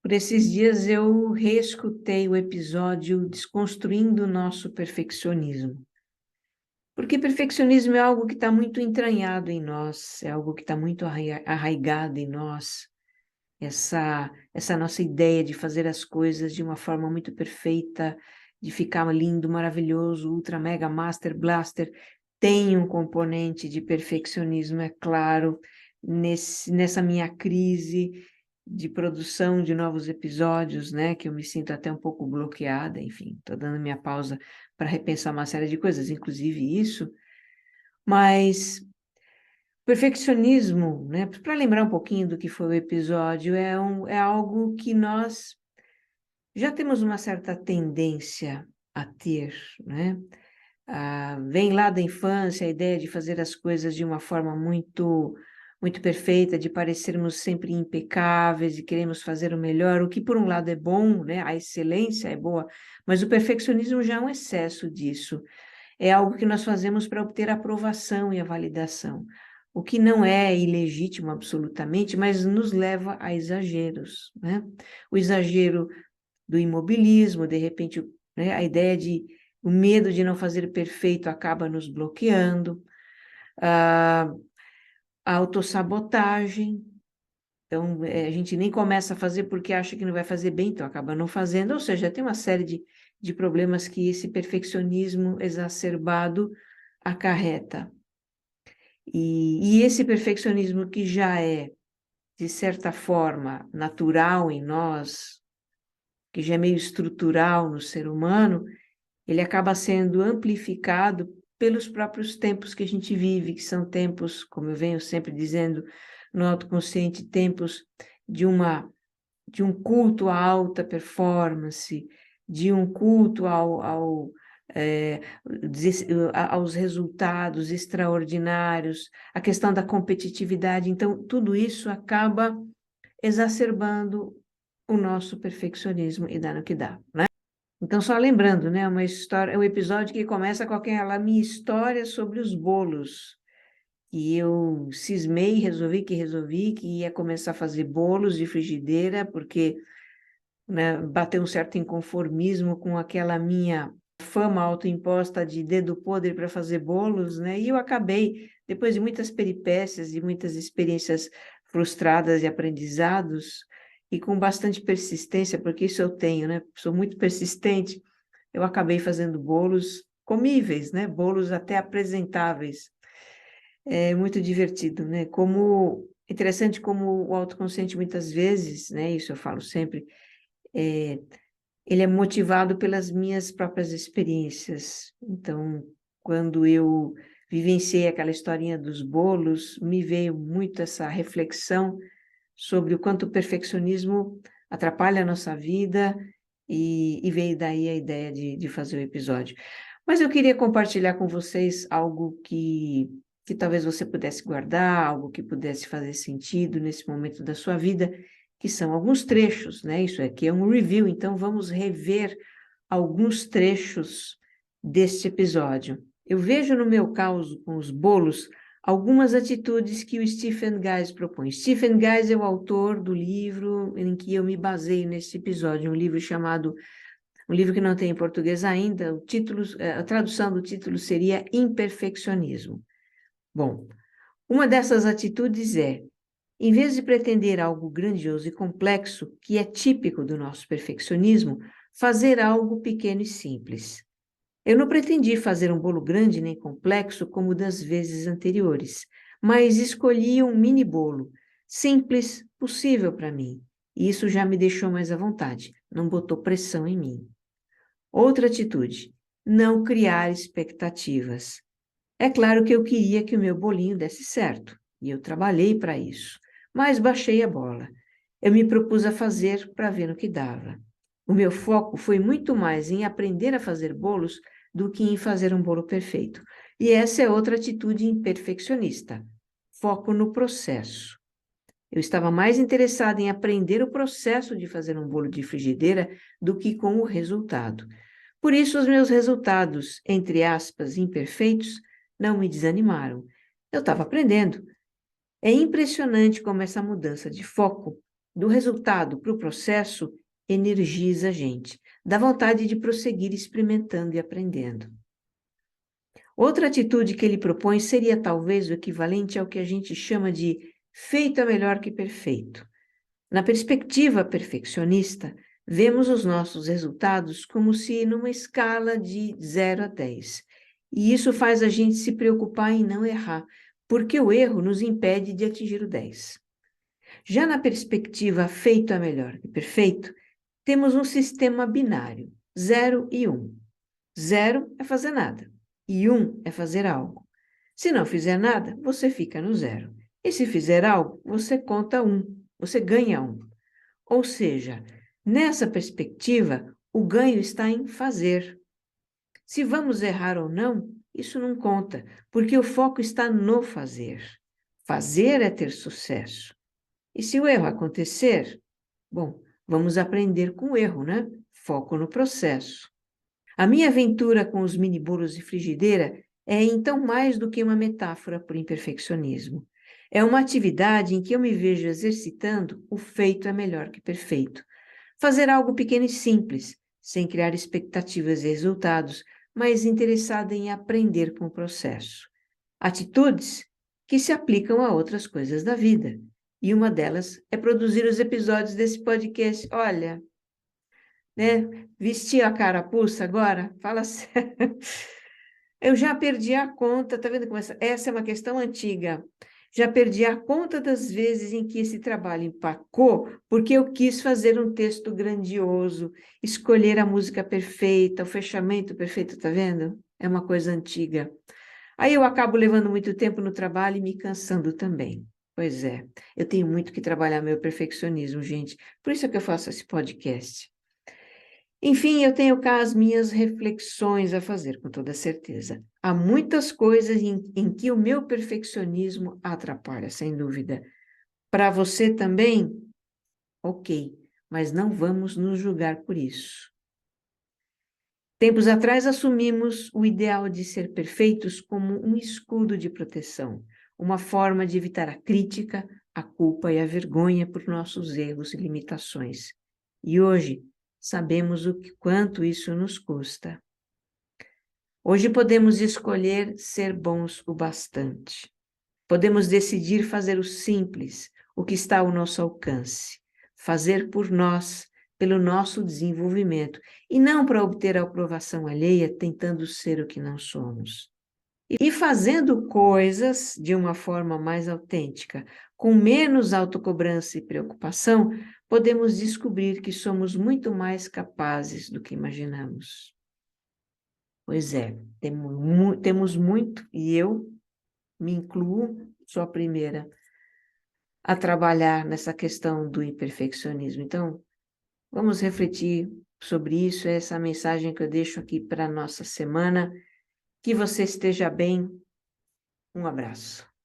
Por esses dias eu reescutei o episódio Desconstruindo o Nosso Perfeccionismo. Porque perfeccionismo é algo que está muito entranhado em nós, é algo que está muito arraigado em nós. Essa nossa ideia de fazer as coisas de uma forma muito perfeita, de ficar lindo, maravilhoso, ultra, mega, master, blaster, tem um componente de perfeccionismo, é claro, nessa minha crise de produção de novos episódios, né, que eu me sinto até um pouco bloqueada, enfim, estou dando minha pausa para repensar uma série de coisas, inclusive isso, mas perfeccionismo, né, para lembrar um pouquinho do que foi o episódio, é algo que nós já temos uma certa tendência a ter, né? Vem lá da infância a ideia de fazer as coisas de uma forma muito perfeita, de parecermos sempre impecáveis e queremos fazer o melhor, o que por um lado é bom, né? A excelência é boa, mas o perfeccionismo já é um excesso disso. É algo que nós fazemos para obter a aprovação e a validação, o que não é ilegítimo absolutamente, mas nos leva a exageros, né? O exagero do imobilismo, de repente, né, a ideia de o medo de não fazer perfeito acaba nos bloqueando, a autossabotagem, então a gente nem começa a fazer porque acha que não vai fazer bem, então acaba não fazendo, ou seja, tem uma série de problemas que esse perfeccionismo exacerbado acarreta. E esse perfeccionismo que já é, de certa forma, natural em nós, que já é meio estrutural no ser humano, ele acaba sendo amplificado pelos próprios tempos que a gente vive, que são tempos, como eu venho sempre dizendo, no autoconsciente, tempos de um culto à alta performance, de um culto aos resultados extraordinários, a questão da competitividade. Então, tudo isso acaba exacerbando o nosso perfeccionismo e dá no que dá, né? Então, só lembrando, né, uma história, um episódio que começa com aquela minha história sobre os bolos. E eu cismei, resolvi que ia começar a fazer bolos de frigideira, porque, né, bateu um certo inconformismo com aquela minha fama autoimposta de dedo podre para fazer bolos, né? E eu acabei, depois de muitas peripécias e muitas experiências frustradas e aprendizados, e com bastante persistência, porque isso eu tenho, né? Sou muito persistente, eu acabei fazendo bolos comíveis, né? Bolos até apresentáveis. É muito divertido, né? Interessante como o autoconsciente muitas vezes, né? Isso eu falo sempre, ele é motivado pelas minhas próprias experiências. Então, quando eu vivenciei aquela historinha dos bolos, me veio muito essa reflexão sobre o quanto o perfeccionismo atrapalha a nossa vida e veio daí a ideia de fazer o episódio. Mas eu queria compartilhar com vocês algo que talvez você pudesse guardar, algo que pudesse fazer sentido nesse momento da sua vida, que são alguns trechos, né? Isso aqui é um review, então vamos rever alguns trechos deste episódio. Eu vejo no meu caso com os bolos algumas atitudes que o Stephen Guise propõe. Stephen Guise é o autor do livro em que eu me baseio nesse episódio, um livro que não tem em português ainda, a tradução do título seria Imperfeccionismo. Bom, uma dessas atitudes é, em vez de pretender algo grandioso e complexo, que é típico do nosso perfeccionismo, fazer algo pequeno e simples. Eu não pretendi fazer um bolo grande nem complexo como das vezes anteriores, mas escolhi um mini bolo, simples, possível para mim. E isso já me deixou mais à vontade, não botou pressão em mim. Outra atitude, não criar expectativas. É claro que eu queria que o meu bolinho desse certo, e eu trabalhei para isso, mas baixei a bola. Eu me propus a fazer para ver no que dava. O meu foco foi muito mais em aprender a fazer bolos do que em fazer um bolo perfeito. E essa é outra atitude imperfeccionista. Foco no processo. Eu estava mais interessada em aprender o processo de fazer um bolo de frigideira do que com o resultado. Por isso, os meus resultados, entre aspas, imperfeitos, não me desanimaram. Eu estava aprendendo. É impressionante como essa mudança de foco do resultado para o processo energiza a gente, dá vontade de prosseguir experimentando e aprendendo. Outra atitude que ele propõe seria talvez o equivalente ao que a gente chama de feito é melhor que perfeito. Na perspectiva perfeccionista, vemos os nossos resultados como se numa escala de 0 a 10. E isso faz a gente se preocupar em não errar, porque o erro nos impede de atingir o 10. Já na perspectiva feito é melhor que perfeito, temos um sistema binário, 0 e 1. 0 é fazer nada, e 1 é fazer algo. Se não fizer nada, você fica no 0. E se fizer algo, você conta 1, você ganha 1. Ou seja, nessa perspectiva, o ganho está em fazer. Se vamos errar ou não, isso não conta, porque o foco está no fazer. Fazer é ter sucesso. E se o erro acontecer, bom, vamos aprender com o erro, né? Foco no processo. A minha aventura com os mini bolos de frigideira é então mais do que uma metáfora por imperfeccionismo. É uma atividade em que eu me vejo exercitando o feito é melhor que perfeito. Fazer algo pequeno e simples, sem criar expectativas e resultados, mas interessada em aprender com o processo. Atitudes que se aplicam a outras coisas da vida. E uma delas é produzir os episódios desse podcast. Olha, né? Vestir a carapuça agora? Fala sério. Eu já perdi a conta, tá vendo como essa é uma questão antiga. Já perdi a conta das vezes em que esse trabalho empacou, porque eu quis fazer um texto grandioso, escolher a música perfeita, o fechamento perfeito, tá vendo? É uma coisa antiga. Aí eu acabo levando muito tempo no trabalho e me cansando também. Pois é, eu tenho muito que trabalhar meu perfeccionismo, gente. Por isso é que eu faço esse podcast. Enfim, eu tenho cá as minhas reflexões a fazer, com toda certeza. Há muitas coisas em que o meu perfeccionismo atrapalha, sem dúvida. Para você também? Ok, mas não vamos nos julgar por isso. Tempos atrás assumimos o ideal de ser perfeitos como um escudo de proteção, uma forma de evitar a crítica, a culpa e a vergonha por nossos erros e limitações. E hoje sabemos quanto isso nos custa. Hoje podemos escolher ser bons o bastante. Podemos decidir fazer o simples, o que está ao nosso alcance. Fazer por nós, pelo nosso desenvolvimento, e não para obter a aprovação alheia, tentando ser o que não somos. E fazendo coisas de uma forma mais autêntica, com menos autocobrança e preocupação, podemos descobrir que somos muito mais capazes do que imaginamos. Pois é, temos muito, e eu me incluo, sou a primeira a trabalhar nessa questão do imperfeccionismo. Então, vamos refletir sobre isso, essa mensagem que eu deixo aqui para a nossa semana. Que você esteja bem. Um abraço.